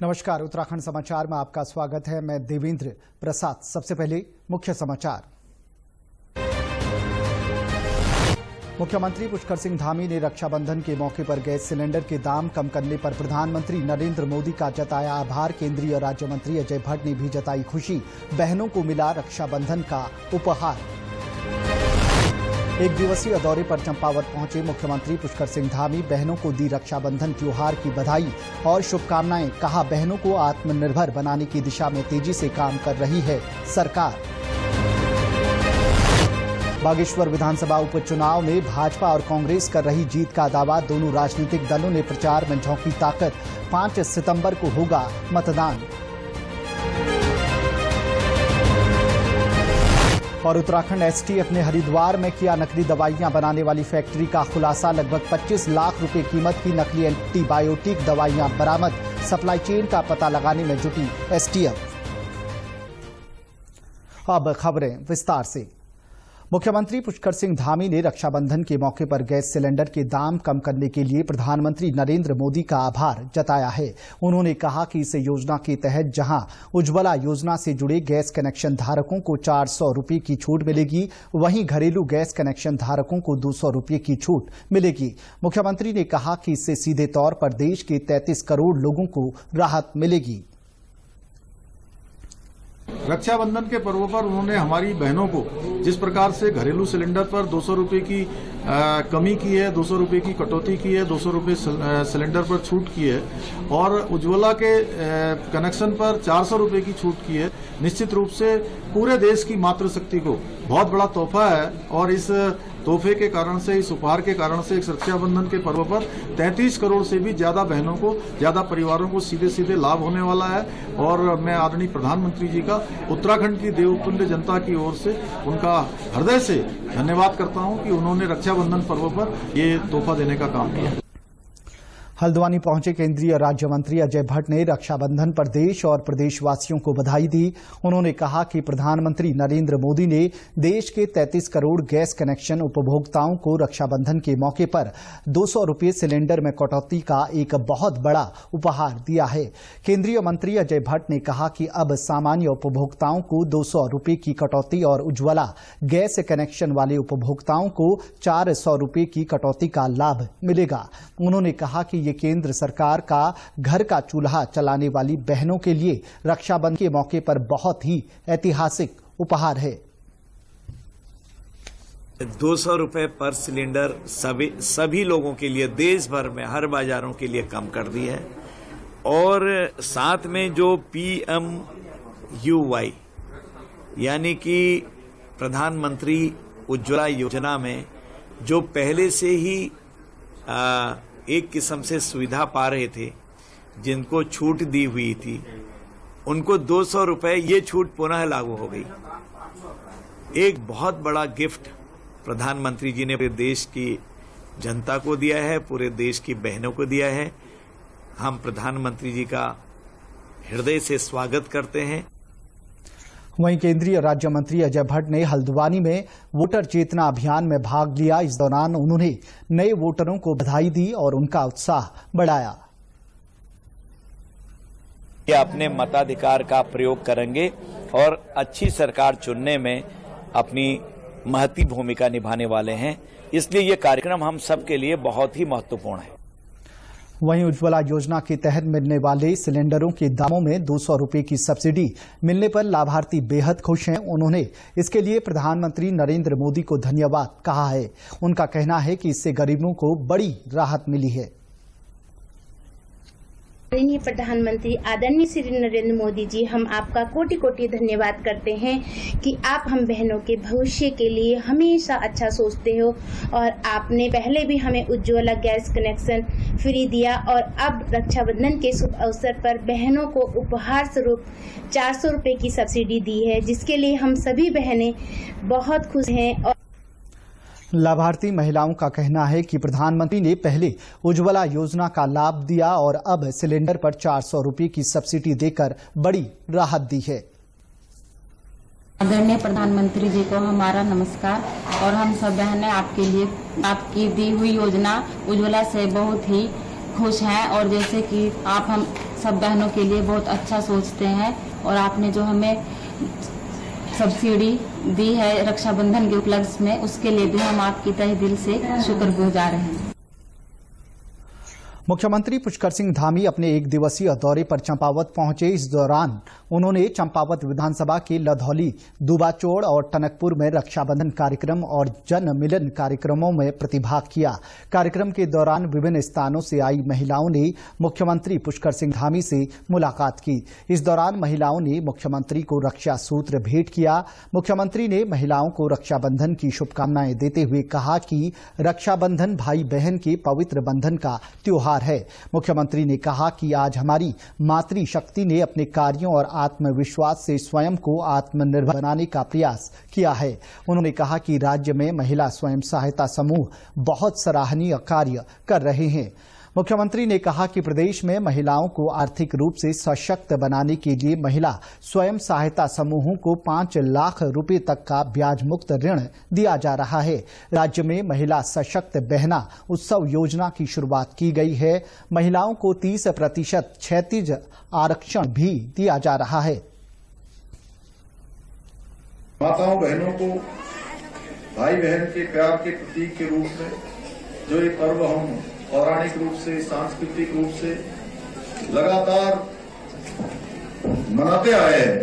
नमस्कार, उत्तराखंड समाचार में आपका स्वागत है। मैं देवेंद्र प्रसाद। सबसे पहले मुख्य समाचार। मुख्यमंत्री पुष्कर सिंह धामी ने रक्षाबंधन के मौके पर गैस सिलेंडर के दाम कम करने पर प्रधानमंत्री नरेंद्र मोदी का जताया आभार। केंद्रीय राज्य मंत्री अजय भट्ट ने भी जताई खुशी। बहनों को मिला रक्षाबंधन का उपहार। एक दिवसीय दौरे पर चंपावत पहुंचे मुख्यमंत्री पुष्कर सिंह धामी। बहनों को दी रक्षाबंधन त्योहार की बधाई और शुभकामनाएं। कहा, बहनों को आत्मनिर्भर बनाने की दिशा में तेजी से काम कर रही है सरकार। बागेश्वर विधानसभा उपचुनाव में भाजपा और कांग्रेस कर रही जीत का दावा। दोनों राजनीतिक दलों ने प्रचार में झोंकी ताकत। 5 सितंबर को होगा मतदान। और उत्तराखंड एसटीएफ ने हरिद्वार में किया नकली दवाइयां बनाने वाली फैक्ट्री का खुलासा। लगभग 25 लाख रुपए कीमत की नकली एंटीबायोटिक दवाइयां बरामद। सप्लाई चेन का पता लगाने में जुटी एसटीएफ। अब खबरें विस्तार से। मुख्यमंत्री पुष्कर सिंह धामी ने रक्षाबंधन के मौके पर गैस सिलेंडर के दाम कम करने के लिए प्रधानमंत्री नरेंद्र मोदी का आभार जताया है। उन्होंने कहा कि इस योजना के तहत जहां उज्ज्वला योजना से जुड़े गैस कनेक्शन धारकों को 400 रुपये की छूट मिलेगी, वहीं घरेलू गैस कनेक्शन धारकों को 200 रुपये की छूट मिलेगी। मुख्यमंत्री ने कहा कि इससे सीधे तौर पर देश के 33 करोड़ लोगों को राहत मिलेगी। रक्षाबंधन के पर्व पर उन्होंने हमारी बहनों को जिस प्रकार से घरेलू सिलेंडर पर 200 रुपये की कमी की है, 200 रुपये की कटौती की है, 200 रुपये सिलेंडर पर छूट की है और उज्ज्वला के कनेक्शन पर 400 रुपये की छूट की है, निश्चित रूप से पूरे देश की मातृशक्ति को बहुत बड़ा तोहफा है। और इस तोहफे के कारण से, इस उपहार के कारण से इस रक्षाबंधन के पर्व पर 33 करोड़ से भी ज्यादा बहनों को, ज्यादा परिवारों को सीधे सीधे लाभ होने वाला है। और मैं आदरणीय प्रधानमंत्री जी का उत्तराखंड की देवतुल्य जनता की ओर से उनका हृदय से धन्यवाद करता हूं कि उन्होंने रक्षाबंधन पर्व पर ये तोहफा देने का काम किया। हल्द्वानी पहुंचे केंद्रीय राज्य मंत्री अजय भट्ट ने रक्षाबंधन पर देश और प्रदेशवासियों को बधाई दी। उन्होंने कहा कि प्रधानमंत्री नरेंद्र मोदी ने देश के 33 करोड़ गैस कनेक्शन उपभोक्ताओं को रक्षाबंधन के मौके पर 200 रुपये सिलेंडर में कटौती का एक बहुत बड़ा उपहार दिया है। केंद्रीय मंत्री अजय भट्ट ने कहा कि अब सामान्य उपभोक्ताओं को 200 रुपये की कटौती और उज्ज्वला गैस कनेक्शन वाले उपभोक्ताओं को 400 रुपये की कटौती का लाभ मिलेगा। उन्होंने कहा कि ये केंद्र सरकार का घर का चूल्हा चलाने वाली बहनों के लिए रक्षाबंधन के मौके पर बहुत ही ऐतिहासिक उपहार है। 200 रुपए पर सिलेंडर सभी लोगों के लिए देश भर में हर बाजारों के लिए कम कर दी है। और साथ में जो PMUY यानी कि प्रधानमंत्री उज्ज्वला योजना में जो पहले से ही एक किस्म से सुविधा पा रहे थे, जिनको छूट दी हुई थी, उनको 200 रुपए ये छूट पुनः लागू हो गई। एक बहुत बड़ा गिफ्ट प्रधानमंत्री जी ने पूरे देश की जनता को दिया है, पूरे देश की बहनों को दिया है। हम प्रधानमंत्री जी का हृदय से स्वागत करते हैं। वहीं केंद्रीय राज्य मंत्री अजय भट्ट ने हल्द्वानी में वोटर चेतना अभियान में भाग लिया। इस दौरान उन्होंने नए वोटरों को बधाई दी और उनका उत्साह बढ़ाया। ये अपने मताधिकार का प्रयोग करेंगे और अच्छी सरकार चुनने में अपनी महती भूमिका निभाने वाले हैं। इसलिए ये कार्यक्रम हम सबके लिए बहुत ही महत्वपूर्ण है। वहीं उज्ज्वला योजना के तहत मिलने वाले सिलेंडरों के दामों में 200 रुपये की सब्सिडी मिलने पर लाभार्थी बेहद खुश हैं। उन्होंने इसके लिए प्रधानमंत्री नरेंद्र मोदी को धन्यवाद कहा है। उनका कहना है कि इससे गरीबों को बड़ी राहत मिली है। माननीय प्रधानमंत्री आदरणीय श्री नरेंद्र मोदी जी, हम आपका कोटि कोटि धन्यवाद करते हैं कि आप हम बहनों के भविष्य के लिए हमेशा अच्छा सोचते हो। और आपने पहले भी हमें उज्ज्वला गैस कनेक्शन फ्री दिया और अब रक्षाबंधन के शुभ अवसर पर बहनों को उपहार स्वरूप 400 रुपये की सब्सिडी दी है, जिसके लिए हम सभी बहनें बहुत खुश हैं। और लाभार्थी महिलाओं का कहना है कि प्रधानमंत्री ने पहले उज्ज्वला योजना का लाभ दिया और अब सिलेंडर पर 400 रुपये की सब्सिडी देकर बड़ी राहत दी है। आदरणीय प्रधानमंत्री जी को हमारा नमस्कार। और हम सब बहनें आपके लिए आपकी दी हुई योजना उज्ज्वला से बहुत ही खुश हैं। और जैसे कि आप हम सब बहनों के लिए बहुत अच्छा सोचते हैं और आपने जो हमें सब्सिडी दी है रक्षाबंधन के उपलक्ष्य में, उसके लिए भी हम आपकी तहे दिल से शुक्रगुजार हैं। मुख्यमंत्री पुष्कर सिंह धामी अपने एक दिवसीय दौरे पर चंपावत पहुंचे। इस दौरान उन्होंने चंपावत विधानसभा के लधौली, दुबाचोड़ और टनकपुर में रक्षाबंधन कार्यक्रम और जन मिलन कार्यक्रमों में प्रतिभाग किया। कार्यक्रम के दौरान विभिन्न स्थानों से आई महिलाओं ने मुख्यमंत्री पुष्कर सिंह धामी से मुलाकात की। इस दौरान महिलाओं ने मुख्यमंत्री को रक्षा सूत्र भेंट किया। मुख्यमंत्री ने महिलाओं को रक्षाबंधन की शुभकामनाएं देते हुए कहा कि रक्षाबंधन भाई बहन के पवित्र बंधन का त्योहार है। मुख्यमंत्री ने कहा कि आज हमारी मातृशक्ति ने अपने कार्यों और आत्मविश्वास से स्वयं को आत्मनिर्भर बनाने का प्रयास किया है। उन्होंने कहा कि राज्य में महिला स्वयं सहायता समूह बहुत सराहनीय कार्य कर रहे हैं। मुख्यमंत्री ने कहा कि प्रदेश में महिलाओं को आर्थिक रूप से सशक्त बनाने के लिए महिला स्वयं सहायता समूहों को 5 लाख रुपए तक का ब्याज मुक्त ऋण दिया जा रहा है। राज्य में महिला सशक्त बहना उत्सव योजना की शुरुआत की गई है। महिलाओं को 30% क्षैतिज आरक्षण भी दिया जा रहा है। माताओं बहनों को भाई बहन के प्यार के प्रतीक के रूप में जो ये पर्व हम पौराणिक रूप से, सांस्कृतिक रूप से लगातार मनाते आए हैं,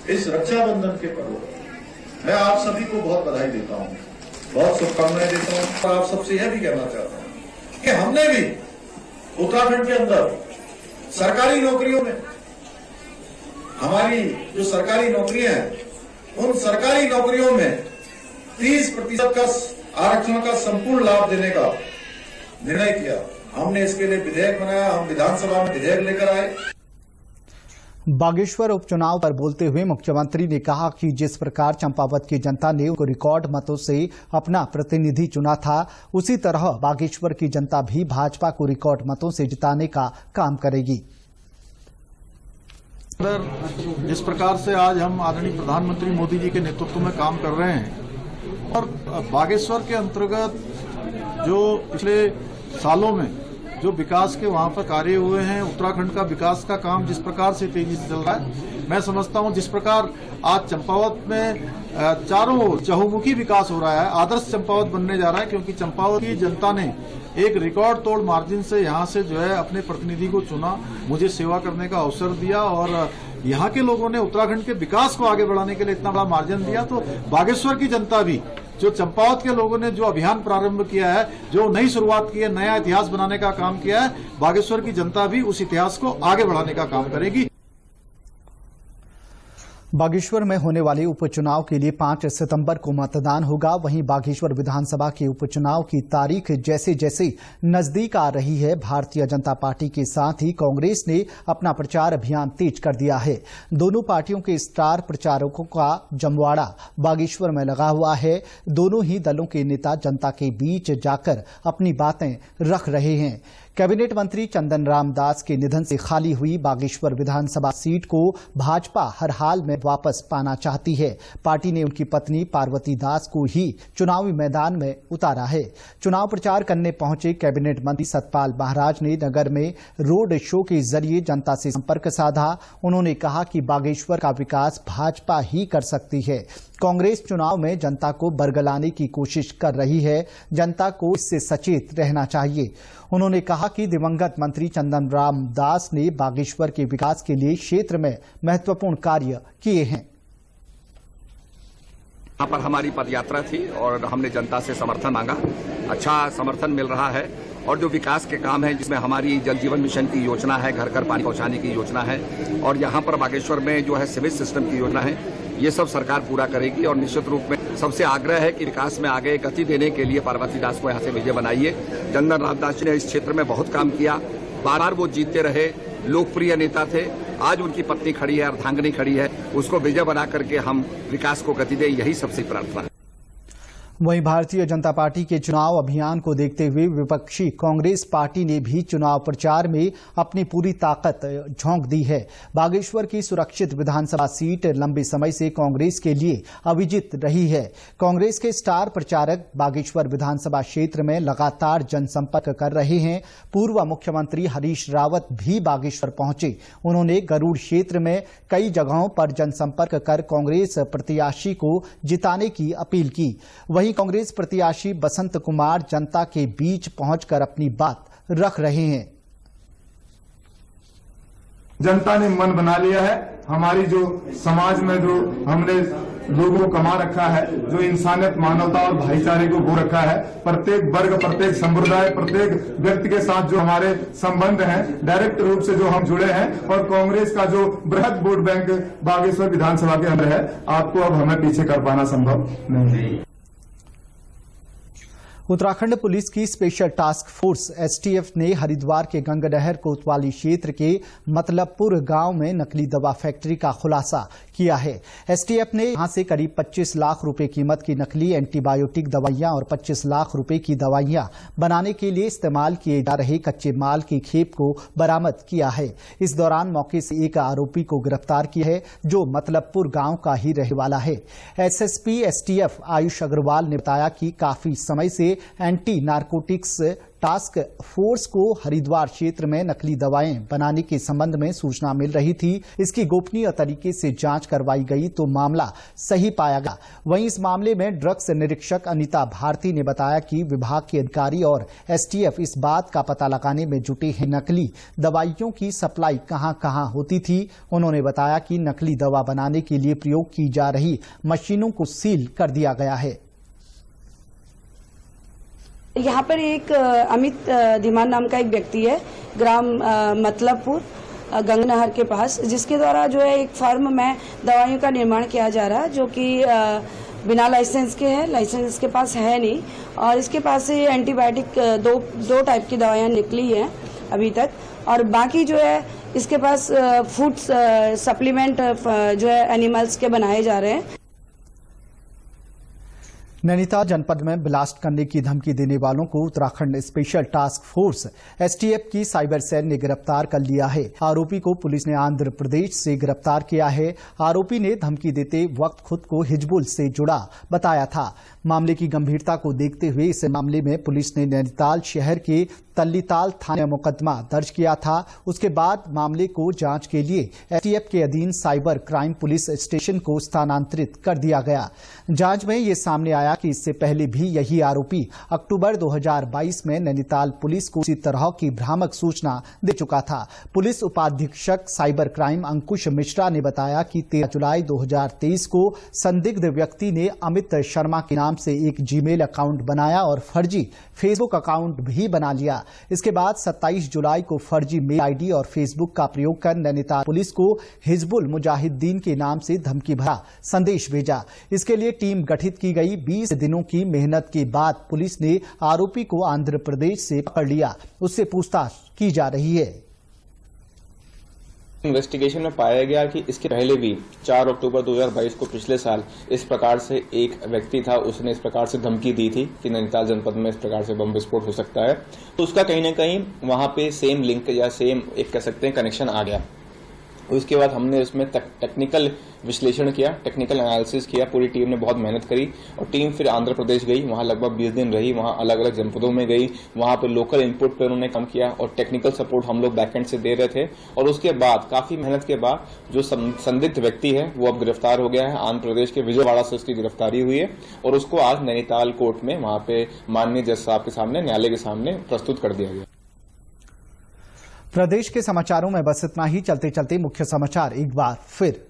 इस रक्षाबंधन के पर्व मैं आप सभी को बहुत बधाई देता हूं, बहुत शुभकामनाएं देता हूं। और आप सबसे यह भी कहना चाहता हूं कि हमने भी उत्तराखंड के अंदर सरकारी नौकरियों में हमारी जो सरकारी नौकरियां हैं, उन सरकारी नौकरियों में 30% का आरक्षण का संपूर्ण लाभ देने का निर्णय किया। हमने इसके लिए विधेयक बनाया, हम विधानसभा में विधेयक लेकर आए। बागेश्वर उपचुनाव पर बोलते हुए मुख्यमंत्री ने कहा कि जिस प्रकार चंपावत की जनता ने उनको रिकॉर्ड मतों से अपना प्रतिनिधि चुना था, उसी तरह बागेश्वर की जनता भी भाजपा को रिकॉर्ड मतों से जिताने का काम करेगी। जिस प्रकार से आज हम आदरणीय प्रधानमंत्री मोदी जी के नेतृत्व में काम कर रहे हैं और बागेश्वर के अंतर्गत जो पिछले सालों में जो विकास के वहां पर कार्य हुए हैं, उत्तराखंड का विकास का काम जिस प्रकार से तेजी से चल रहा है, मैं समझता हूं जिस प्रकार आज चंपावत में चारों चहुमुखी विकास हो रहा है, आदर्श चंपावत बनने जा रहा है, क्योंकि चंपावत की जनता ने एक रिकॉर्ड तोड़ मार्जिन से यहां से जो है अपने प्रतिनिधि को चुना, मुझे सेवा करने का अवसर दिया और यहाँ के लोगों ने उत्तराखंड के विकास को आगे बढ़ाने के लिए इतना बड़ा मार्जिन दिया। तो बागेश्वर की जनता भी, जो चंपावत के लोगों ने जो अभियान प्रारंभ किया है, जो नई शुरुआत की है, नया इतिहास बनाने का काम किया है, बागेश्वर की जनता भी उस इतिहास को आगे बढ़ाने का काम करेगी। बागेश्वर में होने वाले उपचुनाव के लिए 5 सितंबर को मतदान होगा। वहीं बागेश्वर विधानसभा के उपचुनाव की तारीख जैसे जैसे नजदीक आ रही है, भारतीय जनता पार्टी के साथ ही कांग्रेस ने अपना प्रचार अभियान तेज कर दिया है। दोनों पार्टियों के स्टार प्रचारकों का जमवाड़ा बागेश्वर में लगा हुआ है। दोनों ही दलों के नेता जनता के बीच जाकर अपनी बातें रख रहे हैं। कैबिनेट मंत्री चंदन राम दास के निधन से खाली हुई बागेश्वर विधानसभा सीट को भाजपा हर हाल में वापस पाना चाहती है। पार्टी ने उनकी पत्नी पार्वती दास को ही चुनावी मैदान में उतारा है। चुनाव प्रचार करने पहुंचे कैबिनेट मंत्री सतपाल महाराज ने नगर में रोड शो के जरिए जनता से संपर्क साधा। उन्होंने कहा कि बागेश्वर का विकास भाजपा ही कर सकती है। कांग्रेस चुनाव में जनता को बरगलाने की कोशिश कर रही है, जनता को इससे सचेत रहना चाहिए। उन्होंने कहा कि दिवंगत मंत्री चंदन राम दास ने बागेश्वर के विकास के लिए क्षेत्र में महत्वपूर्ण कार्य किए हैं। यहाँ पर हमारी पदयात्रा थी और हमने जनता से समर्थन मांगा। अच्छा समर्थन मिल रहा है और जो विकास के काम है, जिसमें हमारी जल जीवन मिशन की योजना है, घर घर पानी पहुंचाने की योजना है, और यहाँ पर बागेश्वर में जो है सिवेज सिस्टम की योजना है, ये सब सरकार पूरा करेगी। और निश्चित रूप में सबसे आग्रह है कि विकास में आगे गति देने के लिए पार्वती दास को यहाँ से विजय बनाइए। चंदन राम दास जी ने इस क्षेत्र में बहुत काम किया, बार वो जीतते रहे, लोकप्रिय नेता थे। आज उनकी पत्नी खड़ी है, अर्धांगिनी खड़ी है, उसको विजय बना करके हम विकास को गति दें, यही सबसे प्रार्थना है। वहीं भारतीय जनता पार्टी के चुनाव अभियान को देखते हुए विपक्षी कांग्रेस पार्टी ने भी चुनाव प्रचार में अपनी पूरी ताकत झोंक दी है। बागेश्वर की सुरक्षित विधानसभा सीट लंबे समय से कांग्रेस के लिए अविजित रही है। कांग्रेस के स्टार प्रचारक बागेश्वर विधानसभा क्षेत्र में लगातार जनसंपर्क कर रहे हैं। पूर्व मुख्यमंत्री हरीश रावत भी बागेश्वर पहुंचे। उन्होंने गरुड़ क्षेत्र में कई जगहों पर जनसंपर्क कर कांग्रेस प्रत्याशी को जिताने की अपील की। वहीं कांग्रेस प्रत्याशी बसंत कुमार जनता के बीच पहुंचकर अपनी बात रख रहे हैं। जनता ने मन बना लिया है। हमारी जो समाज में जो हमने लोगों को कमा रखा है, जो इंसानियत, मानवता और भाईचारे को बो रखा है, प्रत्येक वर्ग, प्रत्येक संप्रदाय, प्रत्येक व्यक्ति के साथ जो हमारे संबंध हैं, डायरेक्ट रूप से जो हम जुड़े हैं, और कांग्रेस का जो बृहद वोट बैंक बागेश्वर विधानसभा के अंदर है, आपको अब हमें पीछे कर पाना संभव नहीं है। उत्तराखंड पुलिस की स्पेशल टास्क फोर्स एसटीएफ ने हरिद्वार के गंगनहर कोतवाली क्षेत्र के मतलबपुर गांव में नकली दवा फैक्ट्री का खुलासा किया है। एसटीएफ ने यहां से करीब 25 लाख रुपए कीमत की नकली एंटीबायोटिक दवाइयां और 25 लाख रुपए की दवाइयां बनाने के लिए इस्तेमाल किए जा रहे कच्चे माल की खेप को बरामद किया है। इस दौरान मौके से एक आरोपी को गिरफ्तार किया है, जो मतलबपुर गांव का ही रहने वाला है। एसएसपी एसटीएफ आयुष अग्रवाल ने बताया कि काफी समय से एंटी नारकोटिक्स टास्क फोर्स को हरिद्वार क्षेत्र में नकली दवाएं बनाने के संबंध में सूचना मिल रही थी। इसकी गोपनीय तरीके से जांच करवाई गई तो मामला सही पाया गया। वहीं इस मामले में ड्रग्स निरीक्षक अनीता भारती ने बताया कि विभाग के अधिकारी और एसटीएफ इस बात का पता लगाने में जुटे हैं नकली दवाइयों की सप्लाई कहां-कहां होती थी। उन्होंने बताया कि नकली दवा बनाने के लिए प्रयोग की जा रही मशीनों को सील कर दिया गया है। यहाँ पर एक अमित धीमान नाम का एक व्यक्ति है, ग्राम मतलबपुर गंगनहर के पास, जिसके द्वारा जो है एक फर्म में दवाइयों का निर्माण किया जा रहा है, जो कि बिना लाइसेंस के है, लाइसेंस इसके पास है नहीं। और इसके पास से एंटीबायोटिक दो टाइप की दवाइयाँ निकली हैं अभी तक, और बाकी जो है इसके पास फूड सप्लीमेंट जो है एनिमल्स के बनाए जा रहे हैं। नैनीताल जनपद में ब्लास्ट करने की धमकी देने वालों को Uttarakhand special task force STF की साइबर सेल ने गिरफ्तार कर लिया है। आरोपी को पुलिस ने आंध्र प्रदेश से गिरफ्तार किया है। आरोपी ने धमकी देते वक्त खुद को हिजबुल से जुड़ा बताया था। मामले की गंभीरता को देखते हुए इस मामले में पुलिस ने नैनीताल शहर के तल्लीताल थाने में मुकदमा दर्ज किया था। उसके बाद मामले को जांच के लिए एसटीएफ के अधीन साइबर क्राइम पुलिस स्टेशन को स्थानांतरित कर दिया गया। जांच में ये सामने आया कि इससे पहले भी यही आरोपी अक्टूबर 2022 में नैनीताल पुलिस को इसी तरह की भ्रामक सूचना दे चुका था। पुलिस उपाधीक्षक साइबर क्राइम अंकुश मिश्रा ने बताया कि 13 जुलाई 2023 को संदिग्ध व्यक्ति ने अमित शर्मा के नाम से एक जीमेल अकाउंट बनाया और फर्जी फेसबुक अकाउंट भी बना लिया। इसके बाद 27 जुलाई को फर्जी मेल आईडी और फेसबुक का प्रयोग कर नैनीताल पुलिस को हिजबुल मुजाहिदीन के नाम से धमकी भरा संदेश भेजा। इसके लिए टीम गठित की गई। 20 दिनों की मेहनत के बाद पुलिस ने आरोपी को आंध्र प्रदेश से पकड़ लिया। उससे पूछताछ की जा रही है। इन्वेस्टिगेशन में पाया गया कि इसके पहले भी 4 अक्टूबर 2022 को पिछले साल इस प्रकार से एक व्यक्ति था, उसने इस प्रकार से धमकी दी थी कि नैनीताल जनपद में इस प्रकार से बम विस्फोट हो सकता है। तो उसका कहीं न कहीं वहां पे सेम लिंक या सेम एक कह सकते हैं कनेक्शन आ गया। उसके बाद हमने उसमें टेक्निकल विश्लेषण किया, टेक्निकल एनालिसिस किया। पूरी टीम ने बहुत मेहनत करी और टीम फिर आंध्र प्रदेश गई। वहां लगभग 20 दिन रही, वहां अलग अलग जनपदों में गई, वहां पर लोकल इनपुट पर उन्होंने काम किया और टेक्निकल सपोर्ट हम लोग बैकएंड से दे रहे थे। और उसके बाद काफी मेहनत के बाद जो संदिग्ध व्यक्ति है वो अब गिरफ्तार हो गया है। आंध्र प्रदेश के विजयवाड़ा से उसकी गिरफ्तारी हुई है और उसको आज नैनीताल कोर्ट में वहां पे माननीय जज साहब के सामने, न्यायालय के सामने प्रस्तुत कर दिया गया। प्रदेश के समाचारों में बस इतना ही। चलते चलते मुख्य समाचार एक बार फिर।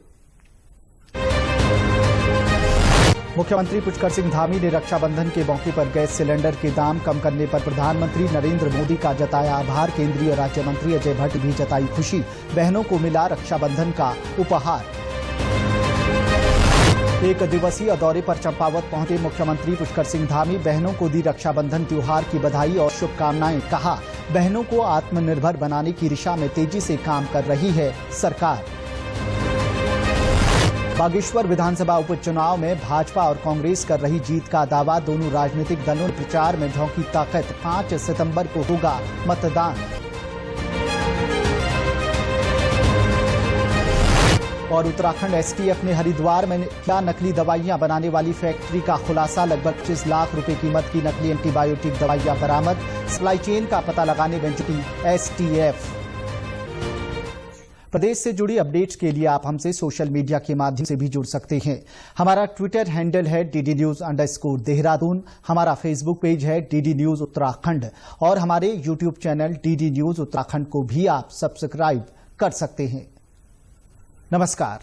मुख्यमंत्री पुष्कर सिंह धामी ने रक्षाबंधन के मौके पर गैस सिलेंडर के दाम कम करने पर प्रधानमंत्री नरेंद्र मोदी का जताया आभार। केंद्रीय राज्य मंत्री अजय भट्ट भी जताई खुशी। बहनों को मिला रक्षाबंधन का उपहार। एक दिवसीय दौरे पर चंपावत पहुंचे मुख्यमंत्री पुष्कर सिंह धामी। बहनों को दी रक्षाबंधन त्योहार की बधाई और शुभकामनाएं। कहा, बहनों को आत्मनिर्भर बनाने की दिशा में तेजी से काम कर रही है सरकार। बागेश्वर विधानसभा उपचुनाव में भाजपा और कांग्रेस कर रही जीत का दावा। दोनों राजनीतिक दलों ने प्रचार में झोंकी ताकत। 5 सितंबर को होगा मतदान। और उत्तराखंड एसटीएफ ने हरिद्वार में किया नकली दवाइयां बनाने वाली फैक्ट्री का खुलासा। लगभग 25 लाख रुपए कीमत की नकली एंटीबायोटिक दवाइयां बरामद। सप्लाई चेन का पता लगाने में जुटी एसटीएफ। प्रदेश से जुड़ी अपडेट्स के लिए आप हमसे सोशल मीडिया के माध्यम से भी जुड़ सकते हैं। हमारा ट्विटर हैंडल है DD News_देहरादून। हमारा फेसबुक पेज है DD News उत्तराखंड और हमारे YouTube channel DD News Uttarakhand को भी आप सब्सक्राइब कर सकते हैं। नमस्कार।